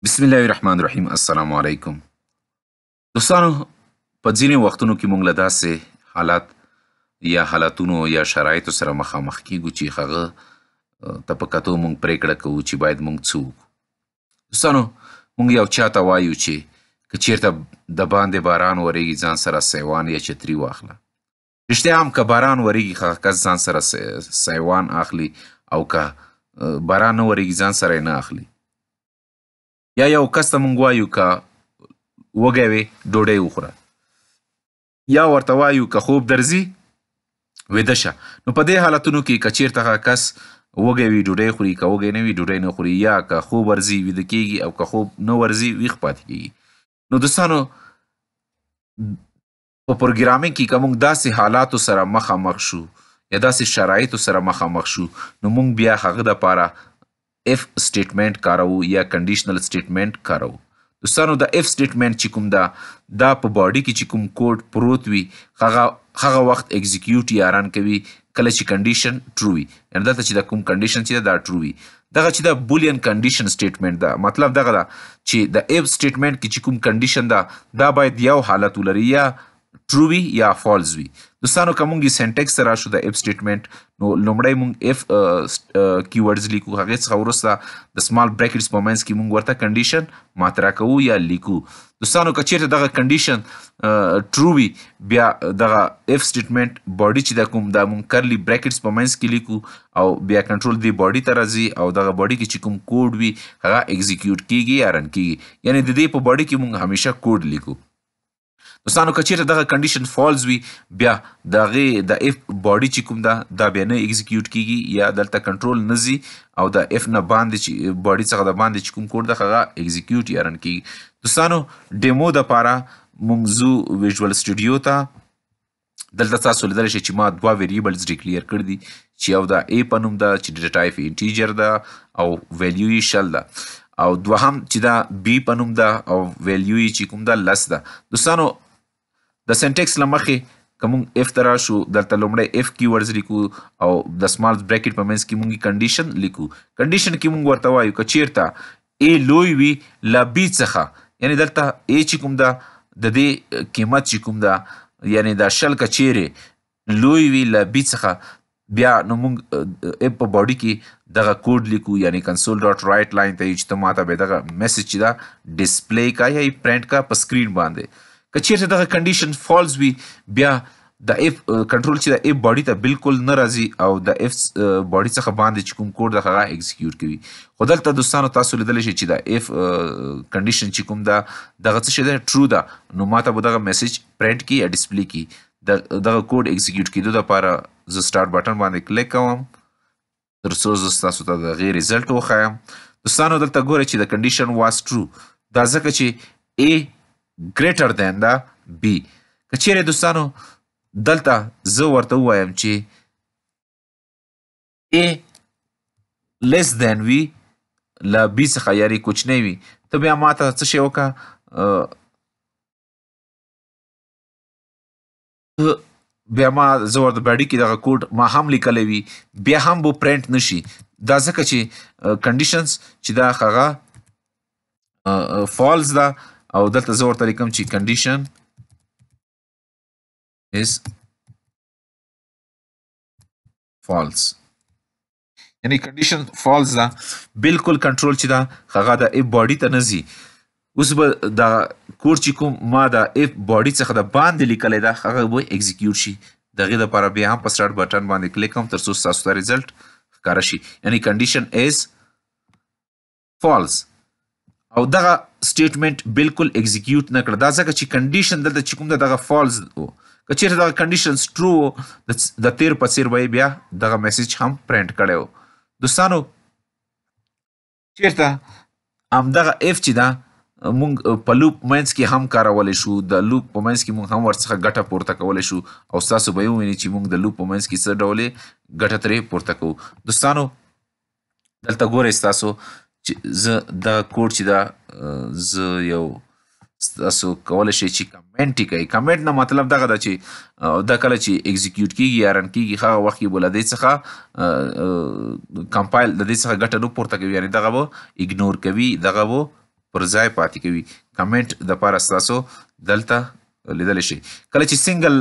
بسم الله الرحمن الرحیم. السلام علیکم دوستانو. په ځینې وختونو کې موږ له داسې حالات یا حالاتونو یا شرایطو سره مخامخ کیږو چې هغه ته په کتو موږ پریکړه کوو چې باید موږ څه وکړو. دوستانو، موږ یو چاته وایو چې که چیرته د باندې باران وریږي ځان سره سیوان یا چتري واخله. رښتیا هم که باران وریږي هغه کس ځان سره سیوان اخلي، او که باران نه وریږي ځان سره یې نه اخلي. یا یو کس ته موږ وایو که وږی وې ډوډۍ وخوره، یا ورته وایو که خوب درځي ویده شه. نو په دې حالتونو کې که چیرته هغه کس وږی وي ډوډۍ خوري، که وږی نه وي ډوډۍ نه خوري، یا که خوب ورځي ویده کېږي، او که خوب نه ورځي ویښ پاتې کېږي. نو دوستانو، په پروګرامینګ کې که موږ داسې حالاتو سره مخامخ شو یا داسې شرایطو سره مخامخ شو، نو موږ بیا هغه دپاره اف سټیټمنټ کاروو یا کنډیشنل سټیټمنټ کاروو. دوستانو، د اف سټیټمنټ چې کوم دا په باډي کې چې کوم کوډ پروت وي هغه وخت اکزیکیوټ یا رن کوي کله چې کنډیشن ټرو وي. یعنې دلته چې د کوم کنډیشن چې دا ټرو وي، دغه چې د بولین کنډیشن سټیټمنټ ده، مطلب دغه ده چې د اف سټیټمنټ کې چې کوم کنډیشن ده دا باید یو حالت ولري، یا ټرو وي یا فالز وي. دوستانو، که موږ سینټیکس ته راشو د اف سټیټمنټ، نو لومړی موږ اف کیورډز لیکو، هغې څخه وروسته د سمال بریکټس په منځ کې موږ ورته کنډیشن مطرح کوو یا لیکو. دوستانو، که چیرته دغه کنډیشن ټرو وي، بیا دغه اف سټیټمنټ باډي چې د کوم دا موږ کرلی بریکټس په منځ کې لیکو، او بیا کنټرول دې باډي ته راځي، او دغه باډي کې چې کوم کوډ وي هغه اکزیکیوټ کیږي یا رن کیږي. یعنې د دې په باډي کې موږ همیشه کوډ لیکو. دوستانو، که چیرته دغه کنډیشن فالز وي، بیا د هغې د اف باډي چې کوم ده دا بیا نه اکزیکیوټ کیږي، یا دلته کنټرول نه ځي، او د اف نه باندې چې باډي څخه د باندې چې کوم کوډ ده هغه اکزیکیوټ یا رن کیږي. دوستانو، ډیمو دپاره موږ ځو ویژوال سټوډیو ته. دلته تاسو لیدلی شئ چې ما دوه ویریبلز ډیکلیر کړي دي، چې یو د ا په نوم ده چې ډیټا ټایپ یې انټیجر ده او ویلیو یې شل ده، او دوهم چې دا بی په نوم ده او ویلیو یې چې کوم ده لس ده. دوستانو، د سینټیکس له مخې که موږ اف ته راشو، دلته لومړی اف کیورډز لیکو، او د سمال بریکټ په منځ کې موږ کنډیشن لیکو. کنډیشن کې موږ ورته وایو که چیرته ا لوی وي له بي څخه، یعنې دلته ا چې کوم ده د دې قیمت چې کوم ده، یعنې دا شل که چیرې لوی وي له بي څخه، بیا نو موږ اف په باډي کې دغه کوډ لیکو، یعنې کنسول ډاټ رایټ لاین ته چې ته ماته به دغه میسج چې ده ډسپلی کا یا پرنټ کا په سکرین باندې. که چیرته دغه کنډیشن فالز وي، بیا د اف کنټرول چې د اف باډي ته بالکل نه راځي، او د اف باډي څخه باندې چې کوم کوډ ده هغه اکزیکیوټ کوي. خو دلته دوستانو تاسو لیدلی شئ چې د اف کنډیشن چې کوم ده دغه څه شی ده ټرو ده، نو ماته به دغه میسج پرنټ کي یا ډسپلی کي. دغه کوډ اکزیکیوټ کیدو دپاره زه سټارټ بټن باندې کلیک کوم تر څو زه ستاسو ته د هغې ریزلټ وښایم. دوستانو، دلته ګورئ چې د کنډیشن واز ټرو، دا ځکه چې ا greater than the B. که چیرې دوستانو دلته زه ورته ووایم چې A less than وي له B څخه، یعنې کوچنی وي، ته بیا ماته څه شی وکړه، بیا زه ورته باډي کې دغه کوډ ما هم لیکلی وي، بیا هم به پرنټ نه شي. دا ځکه چې کنډیشنز چې دا هغه فالز ده، او دلته زه ورته لیکم چې کنډیشن is false، یعنی کنډیشن فالز ده، بالکل کنټرول چې ده هغه د اف باډي ته نه ځي. اوس به دا کوډ چې کوم ما د اف باډي څخه د باندې لیکلی ده هغه به اکزیکیوټ شي. د هغې دپاره بیا هم په سټارټ بټن باندې کلیک کوم تر څو ستاسو ته ریزلټ ښکاره شي، یعنې کنډیشن از فالز. او دغه سټیټمنټ بالکل اکزیکیوټ نه کړه، دا ځکه چې کنډیشن دلته چې کوم ده دغه فالز و. که چیرته دغه کنډیشنز ټرو و، د تیر په څیر به یې بیا دغه میسج هم پرنټ کړی و. دوستانو، چیرته همدغه اف چې ده موږ په لوپ منځ کې هم کارولی شو، د لوپ په منځ کې موږ هم ورڅخه ګټه پورته کولی شو، او ستاسو به یې ووینئ چې موږ د لوپ په منځ کې څه ډول ګټه ترې پورته کوو. دوستانو، دلته ګورئ ستاسو چې زه دغه کوډ چې ده زه یو تاسو کولی شئ چې کمنټ یې کوئ. کمنټ نه مطلب دغه ده چې دا کله چې اکزیکیوټ کیږي یا رن کیږي هغه وخت کې به له دې څخه کمپایل د دې څخه ګټه نه پورته کوي، یعنې دغه به اګنور کوي، دغه به پر ځای پاتې کوي. کمنټ دپاره ستاسو دلته لیدلی شي. کله چې سنګل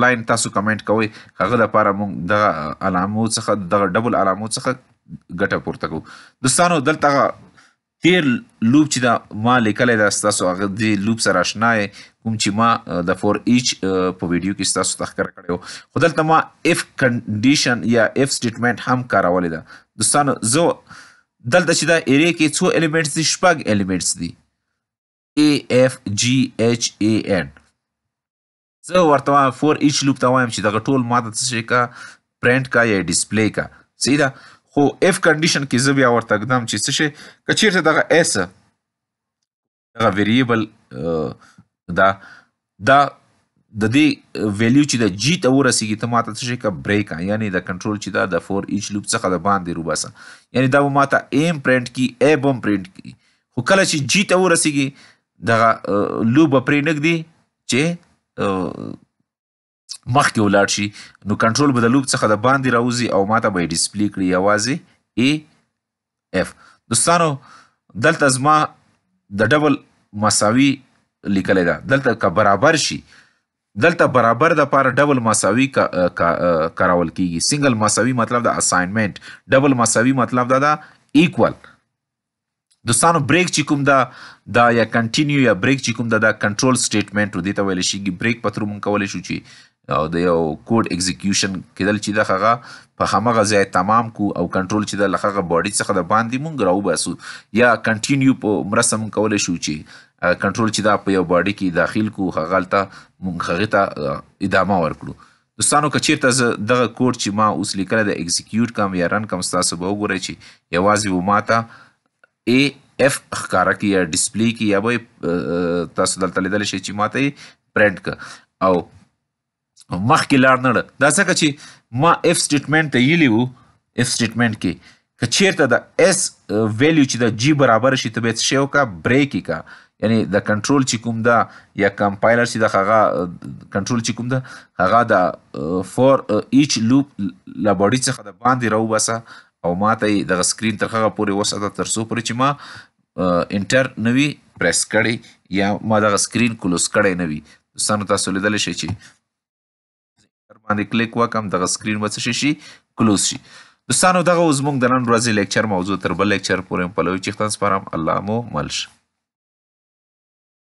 لاین تاسو کمنټ کوئ هغه دپاره موږ دغه علامو څخه دغه ډبل علامو څخه ګټه پورته کوو. دوستانو دلته هغه تیر لوپ چې دا ما لیکلی دا ستاسو هغه دې لوپ سره اشنا یې کوم چې ما د فور ایچ په ویډیو کې ستاسو ته ښکاره کړی و. خو دلته ما اف کنډیشن یا اف سټیټمنټ هم کارولی ده. دوستانو زه دلته چې دا ایرې کې څو الیمنټس دي؟ 6 الیمنټس دي. AFGHAN. زه ورته وایم فور ایچ لوپ ته وایم چې دغه ټول ما ته څه شي کا پرنټ کا یا ډسپلی کا. صحیح ده. خو اف کنډیشن کې زه بیا ورته ږدم چې څه شی که چیرته دغه اس دغه ویریبل دا د دې ویلیو چې د جی ته ورسیږي ته ماته څه شی کا بریک یعنی د کنټرول چې دا د فور ایچ لوپ څخه د باندې روباسه یعنی دا به ماته ایم پرنټ کی ای بم پرنټ کی. خو کله چې جی ته ورسیږي دغه لوپ به پرې نږدي چې مخکې ولاړ شي نو کنټرول به د لوپ څخه د باندې راوځي او ماته به یې ډسپلی کړي یوازې ای اف. دوستانو دلته زما د ډبل مساوي لیکلی ده. دلته که برابر شي دلته برابر دپاره ډبل مساوي کارول کیږي. سنګل مساوي مطلب د اساینمنټ، ډبل مساوي مطلب دا ده ایکول. دوستانو بریک چې کوم دا یا کنټینیو یا بریک چې کوم دا کنټرول سټیټمنټ دې ته ویلی شي. بریک په تھرو موږ کولی شو چې او د یو کوډ اکزیکیوشن کېدل چې د هغه په همغه ځای تمام کو او کنټرول چې د هغه باډي څخه د باندې مونږ راوباسو. یا کنټینیو په مرسته مونږ کولی شو چې کنټرول چې دا په یو باډي کې داخل کو هغه هلته مونږ هغې ته ادامه ورکړو. دوستانو که چیرته زه دغه کوډ چې ما اوس لیکلی د اکزیکیوټ کم یا رن کم ستاسو به وګورئ چې یوازې به ماته ای اف ښکاره کړي یا ډسپلی کړي یا به تاسو دلته لیدلی شئ چې ماته یې پرنټ که او مخکې لاړ نه ړه. دا ځکه چې ما اف سټیټمنټ ته ویلي وو اف سټیټمنټ کې که چیرته د اس ویلیو چې د جی برابر شي ته به یې څه شی وکړه بریک یې کړه. یعنی د کنټرول چې کوم ده یا کمپایلر چې د هغه کنټرول چې کوم ده هغه د فور ایچ لوپ له باډي څخه د باندې راوباسه او ما ته یې دغه سکرین تر هغه پورې وساته تر څو پورې چې ما انټر نه وي پریس کړی یا ما دغه سکرین کلوز کړی نه وي. دوستانو تاسو لیدلی شئ چې باندې کلیک وکم دغه سکرین به څه شي کلوز شي. دوستانو دغه اوس موږ د نن ورځې لیکچر موضوع تر بل لیکچر پورې په پلوي چیښتن سپارم. الله مو مل شه.